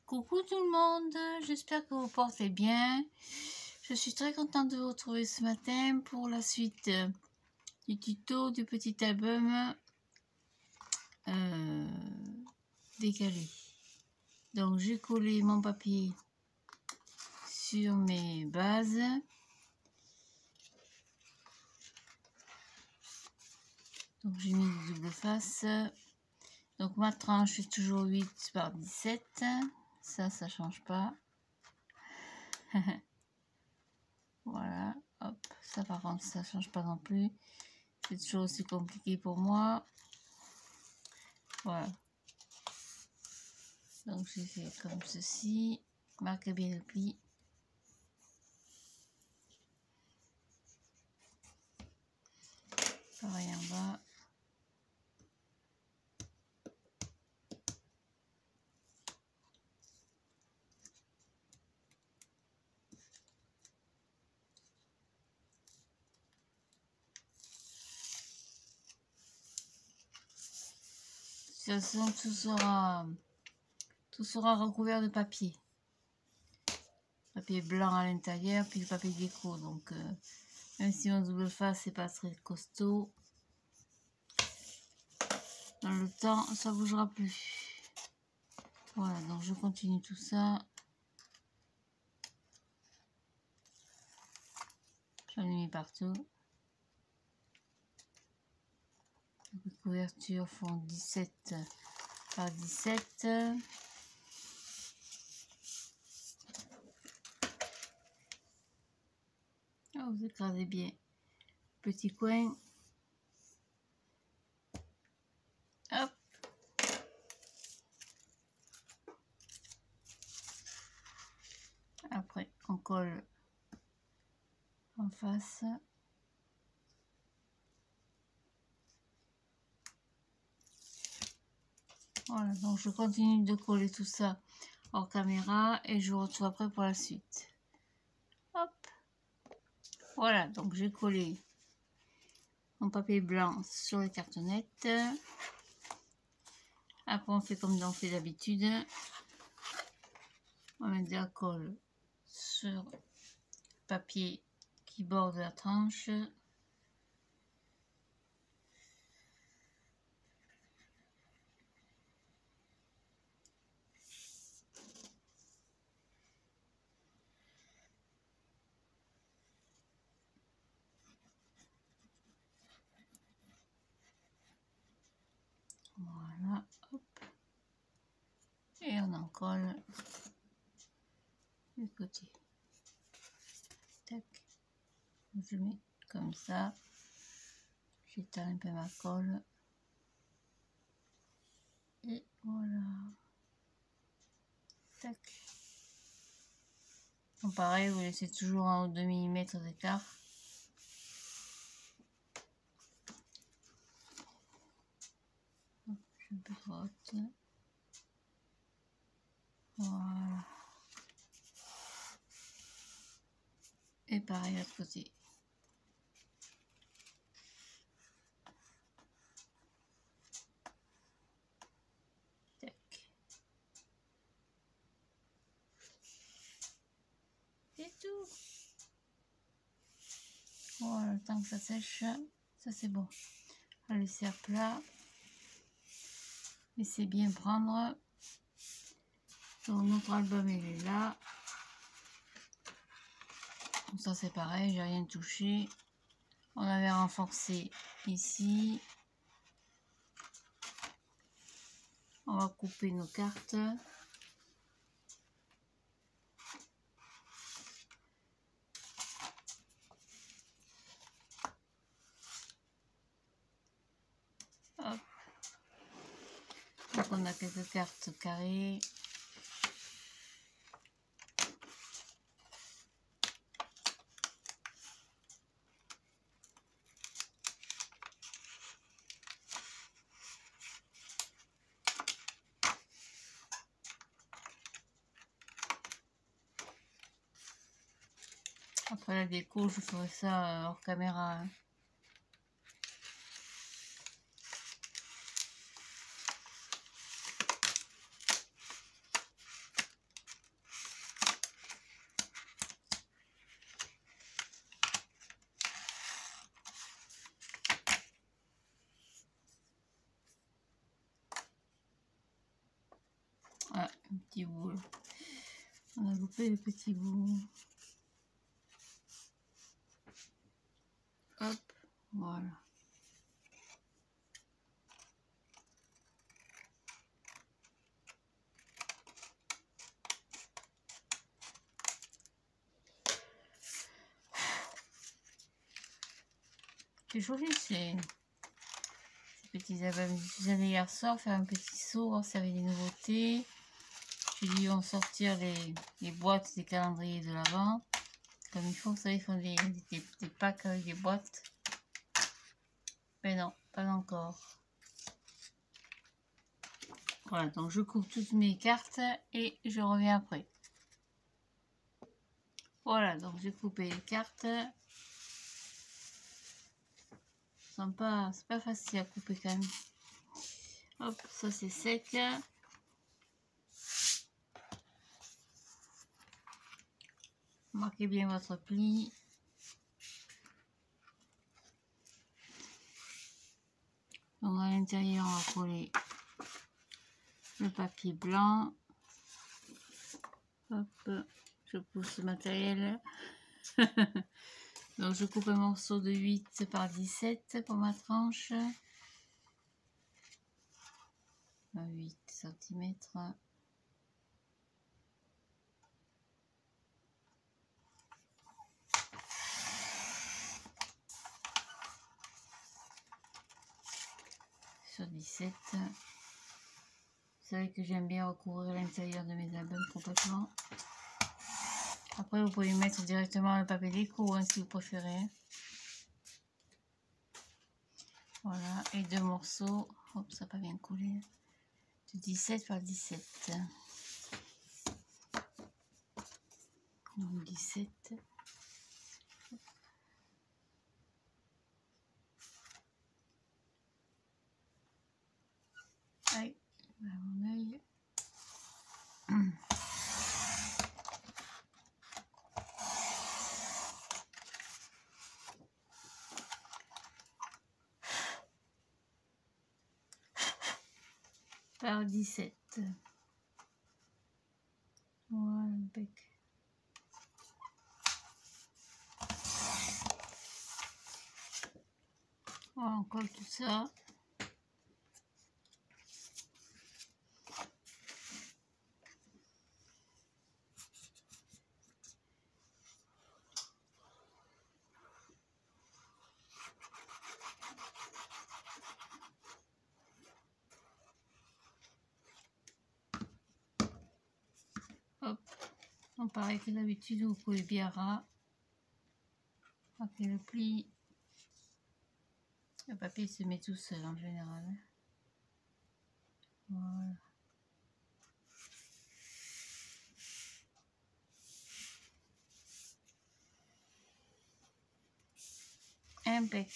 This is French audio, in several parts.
Coucou tout le monde, j'espère que vous portez bien. Je suis très contente de vous retrouver ce matin pour la suite du tuto du petit album décalé. Donc j'ai collé mon papier sur mes bases. Donc j'ai mis du double face. Donc ma tranche est toujours 8 par 17. Ça change pas. Voilà, hop, ça par contre ça change pas non plus. C'est toujours aussi compliqué pour moi. Voilà. Donc j'ai fait comme ceci. Marquez bien le pli. Pareil en bas. De toute façon, tout sera recouvert de papier. Papier blanc à l'intérieur, puis le papier déco. Donc, même si mon double face c'est pas très costaud, dans le temps, ça bougera plus. Voilà, donc je continue tout ça. J'en ai mis partout. Les couvertures font 17 par 17. Oh, vous écrasez bien. Petit coin. Hop. Après, on colle en face. Voilà, donc je continue de coller tout ça hors caméra et je vous retrouve après pour la suite. Hop. Voilà, donc j'ai collé mon papier blanc sur les cartonnettes. Après, on fait comme on fait d'habitude. On met de la colle sur le papier qui borde la tranche. Voilà, hop. Et on en colle du côté. Tac. Je mets comme ça. J'étale un peu ma colle. Et voilà. Tac. Donc pareil, vous laissez toujours 1 ou 2 mm d'écart. Je brotte. Voilà. Et pareil à l'autre côté. Tac. C'est tout. Voilà, le temps que ça sèche, ça c'est bon. On va laisser à plat. Laissez bien prendre. Donc notre album il est là. Donc ça c'est pareil, j'ai rien touché. On avait renforcé ici. On va couper nos cartes. Hop. Donc on a quelques cartes carrées. Après la déco, je ferai ça hors caméra. Hein. Ah, un petit bout là. On a loupé le petit bout. Hop, voilà. C'est joli ces petits albums. J'allais hier soir faire un petit saut, voir s'il y avait des nouveautés. J'ai dit on sortir les boîtes des calendriers de l'Avent. Comme il faut, vous savez, ils font des packs avec des boîtes. Mais non, pas encore. Voilà, donc je coupe toutes mes cartes et je reviens après. Voilà, donc j'ai coupé les cartes. C'est pas facile à couper quand même. Hop, ça c'est sec. Marquez bien votre pli. Donc à l'intérieur, on va coller le papier blanc. Hop, je pousse le matériel. Donc je coupe un morceau de 8 par 17 pour ma tranche. 8 cm. Sur 17. Vous savez que j'aime bien recouvrir l'intérieur de mes albums complètement. Après, vous pouvez mettre directement le papier déco hein, si vous préférez. Voilà, et 2 morceaux. Hop, ça n'a pas bien collé. De 17 par 17. Donc 17. Aïe, mon œil. Par 17. Voilà, bec. Voilà, on colle tout ça. Hop. Donc pareil que d'habitude, vous pouvez bien ras. Après le pli. Le papier se met tout seul en général. Voilà. Impec.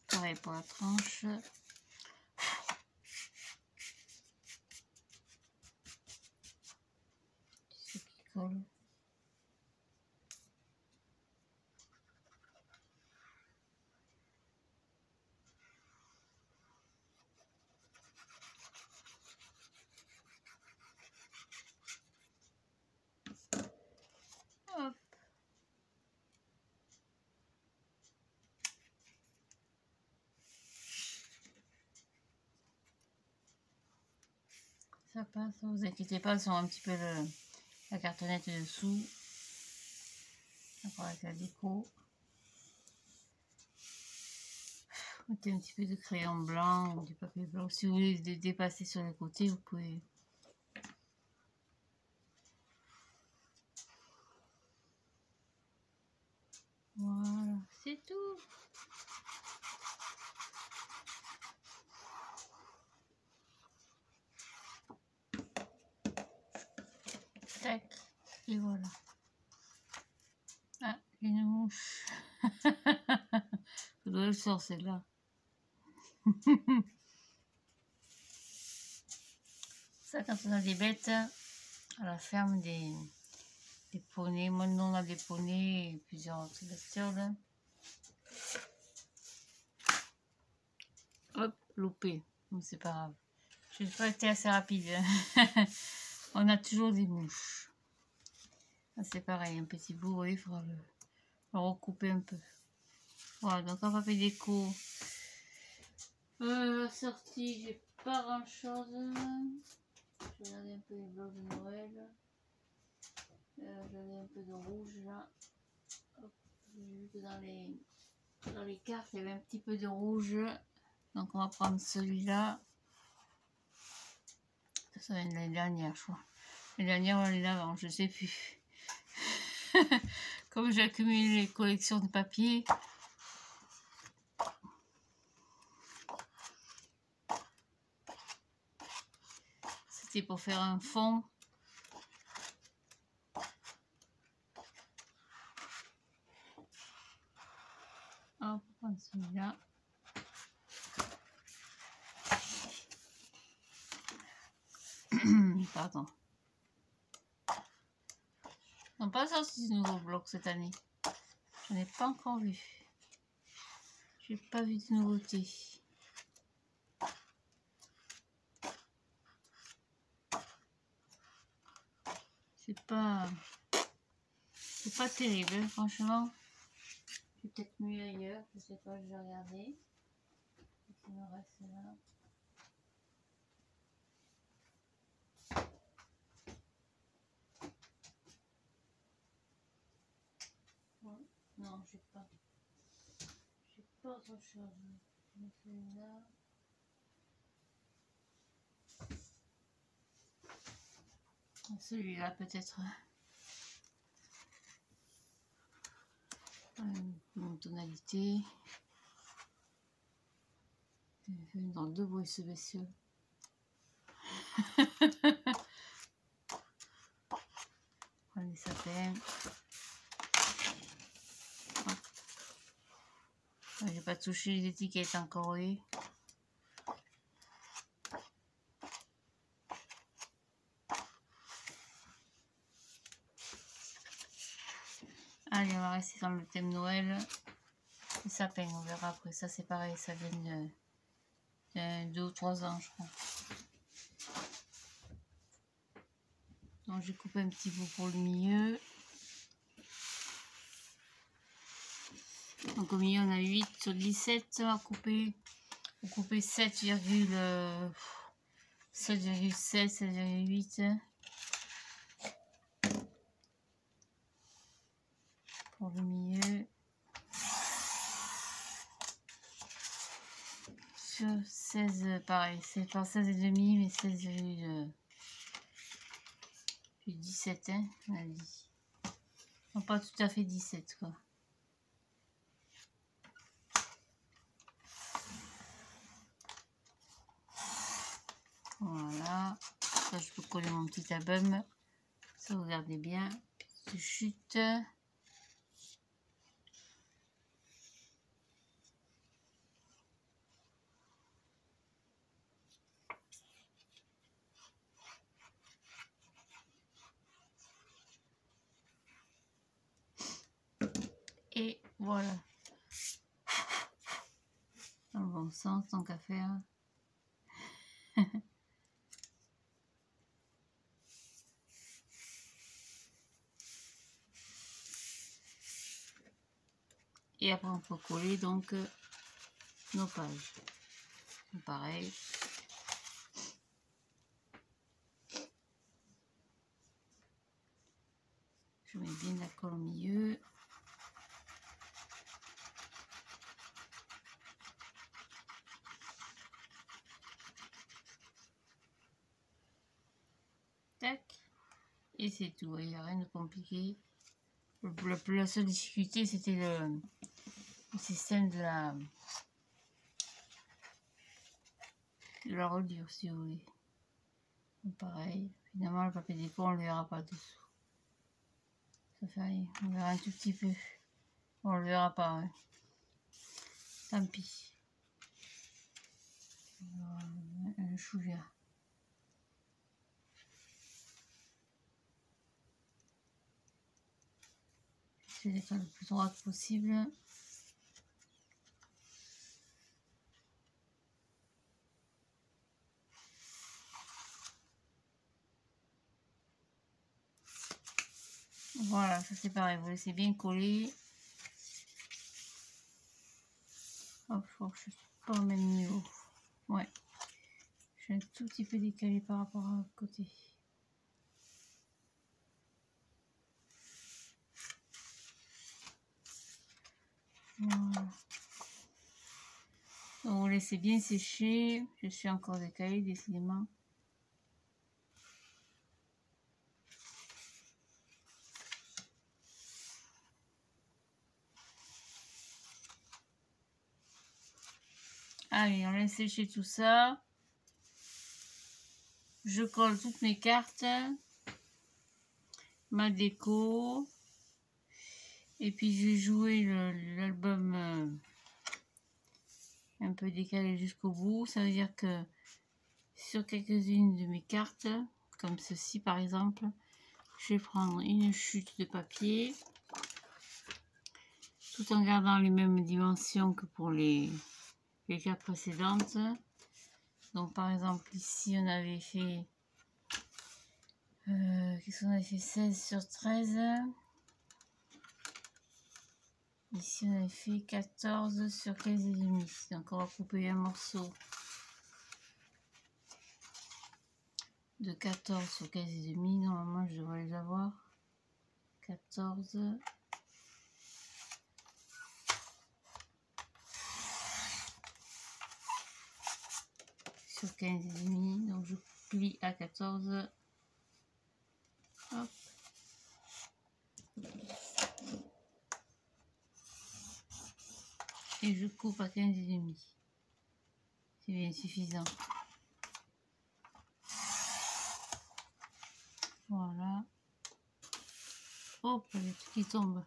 Pareil pour la tranche. Ce qui colle. Hop. Ça passe, ne vous inquiétez pas, elles sont un petit peu la cartonnette dessous. Encore avec la déco. Mettez un petit peu de crayon blanc ou du papier blanc. Si vous voulez dépasser sur le côté, vous pouvez. Voilà, c'est tout. Tac, et voilà. Ah, une mouche. Je dois le sortir celle-là. Ça, quand on a des bêtes, à la ferme des poneys. Moi, nous, on a des poneys et plusieurs autres bestioles. Hop. loupé. Donc c'est pas grave. Je n'ai pas été assez rapide. On a toujours des mouches. C'est pareil, un petit bout, vous voyez, il faudra le recouper un peu. Voilà, donc en papier déco. La sortie, j'ai pas grand chose. Je vais regarder un peu les blocs de Noël. J'avais un peu de rouge là. J'ai vu que dans les cartes, il y avait un petit peu de rouge. Donc on va prendre celui-là. Ça vient de l'année dernière, je crois. L'année dernière ou l'année d'avant, je sais plus. Comme j'ai accumulé les collections de papier. C'était pour faire un fond. On va prendre celui-là. Pardon. On pas sorti de nouveaux blocs cette année. Je n'ai pas encore vu. J'ai pas vu de nouveautés. C'est pas terrible, hein, franchement. C'est peut-être mieux ailleurs. Je sais pas, je vais regarder. Ce qui me reste là. Non, j'ai pas. J'ai pas autre chose. Je mets celui-là. Celui-là peut-être. Une tonalité. Dans deux bruits ce messieurs. Prendre les sapins. J'ai pas touché les étiquettes encore, oui. Allez, on va rester dans le thème Noël. Les sapins, on verra après. Ça, c'est pareil, ça vient de 2 ou 3 ans, je crois. Donc, j'ai coupé un petit bout pour le milieu. Donc, au milieu, on a 8 sur 17 à couper. On va couper 7,7, 7,8 pour le milieu. Sur 16, pareil, c'est pas 16,5 mais 16,17, hein, on a dit. Non, pas tout à fait 17, quoi. Voilà, ça je peux coller mon petit album. Ça, vous regardez bien, petite chute. Et voilà. Dans le bon sens, tant qu'à faire. Et après, on peut coller donc nos pages. Pareil. Je mets bien la colle au milieu. Tac. Et c'est tout, il n'y a rien de compliqué. La seule difficulté, c'était le système de la reliure, si vous voulez. Donc, pareil, finalement, le papier déco, on ne le verra pas dessous. Ça fait rien, on verra un tout petit peu. On le verra pas, ouais. Tant pis. Un chouïa. J'essaie d'être le plus droite possible. Voilà, ça c'est pareil, vous laissez bien coller. Hop, faut que je suis pas au même niveau. Ouais, je suis un tout petit peu décalé par rapport à l'autre côté. Voilà. Donc vous laissez bien sécher. Je suis encore décalé décidément. Allez, on laisse sécher tout ça. Je colle toutes mes cartes, ma déco. Et puis je vais jouer l'album un peu décalé jusqu'au bout. Ça veut dire que sur quelques-unes de mes cartes, comme ceci par exemple, je vais prendre une chute de papier, tout en gardant les mêmes dimensions que pour les cartes précédentes. Donc par exemple ici on avait fait qu'est-ce qu'on avait fait, 16 sur 13. Ici on avait fait 14 sur 15 et demi. Donc on va couper un morceau de 14 sur 15 et demi. Normalement je devrais les avoir. 14 sur 15 et demi. Donc je plie à 14. Hop. Et je coupe à 15 et demi. C'est bien suffisant. Voilà. Hop, il y a des trucs qui tombent.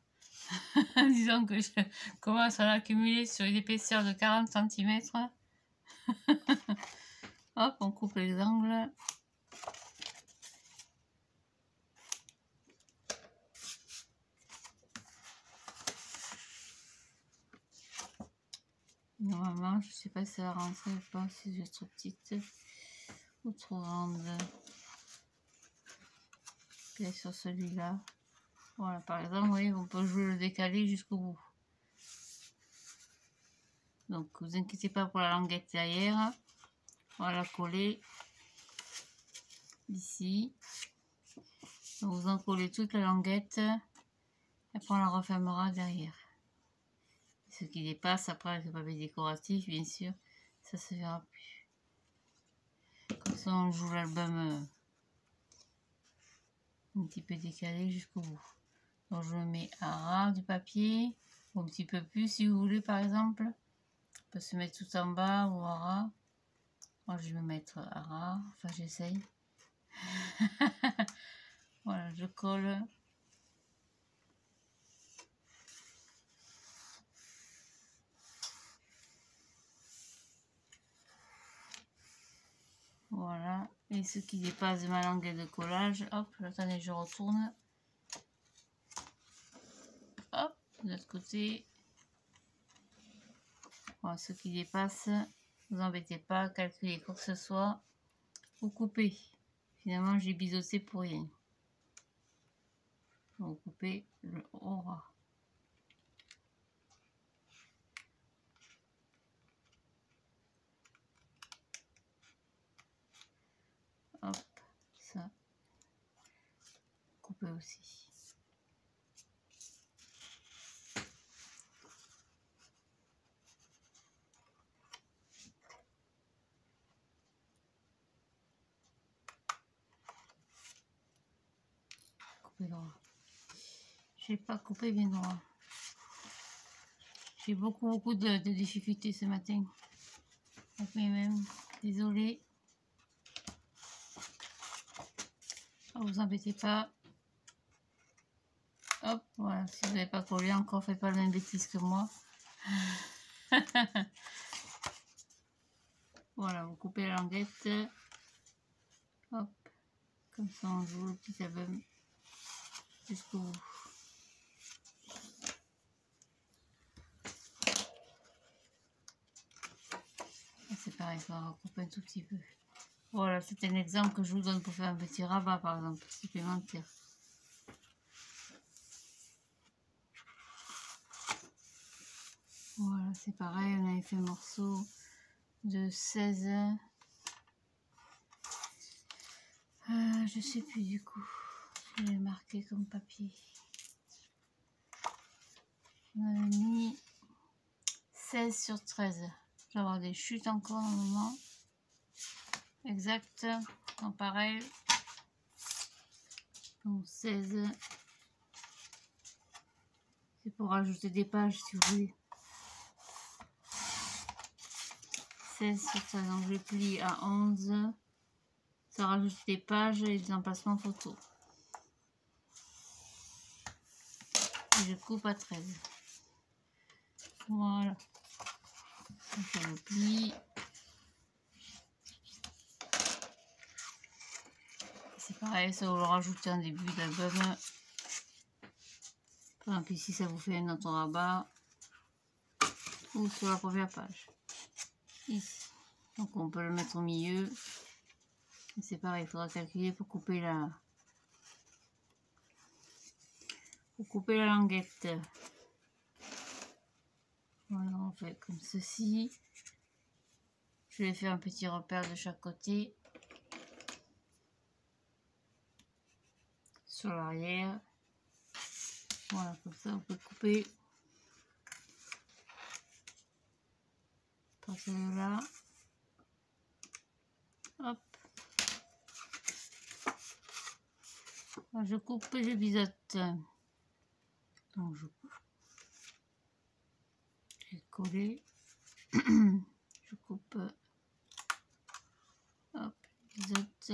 Disons que je commence à l'accumuler sur une épaisseur de 40 cm. Hop, on coupe les angles. Normalement, je ne sais pas si ça va rentrer ou pas, si je suis trop petite ou trop grande. Et sur celui-là. Voilà, par exemple, vous voyez, on peut jouer le décalé jusqu'au bout. Donc, vous inquiétez pas pour la languette derrière. On va la coller ici. Donc, vous en collez toute la languette. Et après, on la refermera derrière. Ce qui dépasse, après, avec le papier décoratif, bien sûr, ça se verra plus. Comme ça, on joue l'album un petit peu décalé jusqu'au bout. Donc, je mets à ras du papier, ou un petit peu plus si vous voulez, par exemple. On peut se mettre tout en bas ou à ras. Moi, je vais me mettre à ras. Enfin, j'essaye. Voilà, je colle. Voilà. Et ce qui dépasse de ma languette de collage, hop, attendez, je retourne. Hop, de l'autre côté. Voilà, ce qui dépasse, vous embêtez pas, calculez quoi que ce soit. Vous coupez. Finalement, j'ai biseauté pour rien. Vous coupez le haut ras. Hop, ça. Couper aussi. Couper droit. J'ai pas coupé bien droit. J'ai beaucoup de difficultés ce matin. Avec mes mains. Désolée. Oh, vous embêtez pas. Hop, voilà. Si vous n'avez pas collé encore, faites pas la même bêtise que moi. Voilà, vous coupez la languette. Hop. Comme ça, on joue le petit album jusqu'au bout. C'est pareil, il va recouper un tout petit peu. Voilà, c'est un exemple que je vous donne pour faire un petit rabat, par exemple, supplémentaire. c'est pareil, on avait fait un morceau de 16. Je sais plus du coup. Je l'ai marqué comme papier. On a mis 16 sur 13. Je vais avoir des chutes encore un moment. Exact. Donc pareil. Donc 16. C'est pour rajouter des pages si vous voulez. 16 sur 13. Donc je plie à 11. Ça rajoute des pages et des emplacements photos. Et je coupe à 13. Voilà. Donc je le plie. C'est pareil, ça vous le rajoutez en début d'album. Par exemple ici ça vous fait un autre rabat. Ou sur la première page. Ici. Donc on peut le mettre au milieu. C'est pareil, il faudra calculer pour couper la languette. Voilà, on fait comme ceci. Je vais faire un petit repère de chaque côté. Sur l'arrière. Voilà, comme ça on peut couper. Passer de là. Hop. Je coupe et je biseaute. Donc je vais coller. Je coupe. Hop, biseaute.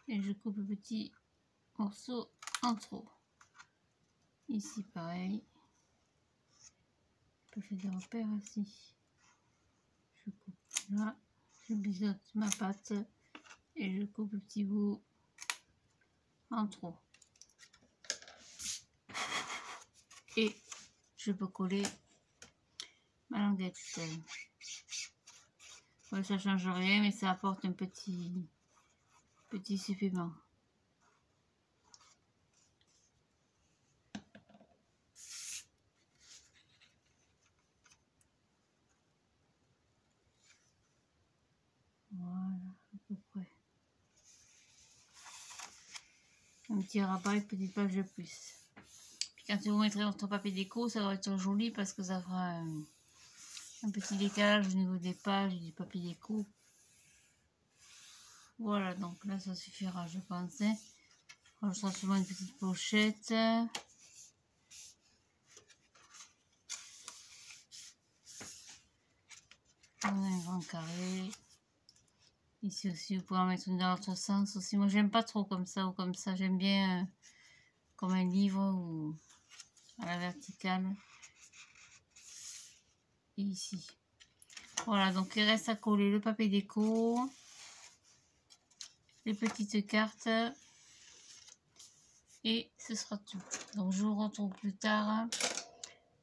Et je coupe le petit morceau en trop. Ici pareil. Je peux faire des repères ici. Je coupe là. Je biseaute ma pâte. Et je coupe le petit bout en trop. Et je peux coller ma languette. Ouais, ça change rien, mais ça apporte un petit supplément. Voilà, à peu près. Un petit rabat et petite page de plus. Puis quand vous mettrez votre papier déco, ça va être joli parce que ça fera un petit décalage au niveau des pages et du papier déco. Voilà, donc là ça suffira, je pense. On sera seulement une petite pochette. On a un grand carré. Ici aussi, vous pouvez en mettre une dans l'autre sens aussi. Moi, j'aime pas trop comme ça ou comme ça. J'aime bien comme un livre ou à la verticale. Et ici. Voilà, donc il reste à coller le papier déco, les petites cartes. Et ce sera tout. Donc, je vous retrouve plus tard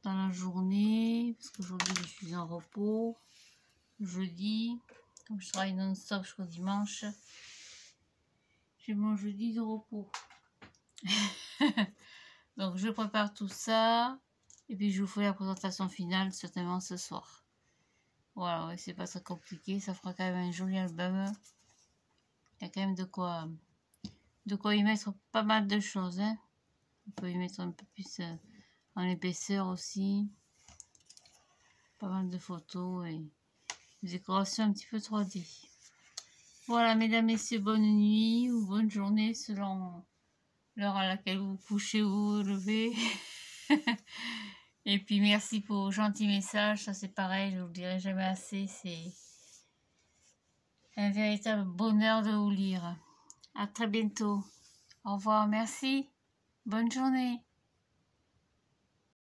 dans la journée. Parce qu'aujourd'hui, je suis en repos. Jeudi. Comme je travaille non-stop jusqu'au dimanche, j'ai mon jeudi de repos. Donc je prépare tout ça et puis je vous ferai la présentation finale certainement ce soir. Voilà, ouais, c'est pas très compliqué, ça fera quand même un joli album. Il y a quand même de quoi y mettre pas mal de choses. Hein. On peut y mettre un peu plus en épaisseur aussi. Pas mal de photos et des décorations un petit peu 3D. Voilà, mesdames, messieurs, bonne nuit ou bonne journée selon l'heure à laquelle vous vous couchez ou vous levez. Et puis merci pour vos gentils messages, ça c'est pareil, je vous le dirai jamais assez, c'est un véritable bonheur de vous lire. À très bientôt. Au revoir, merci. Bonne journée.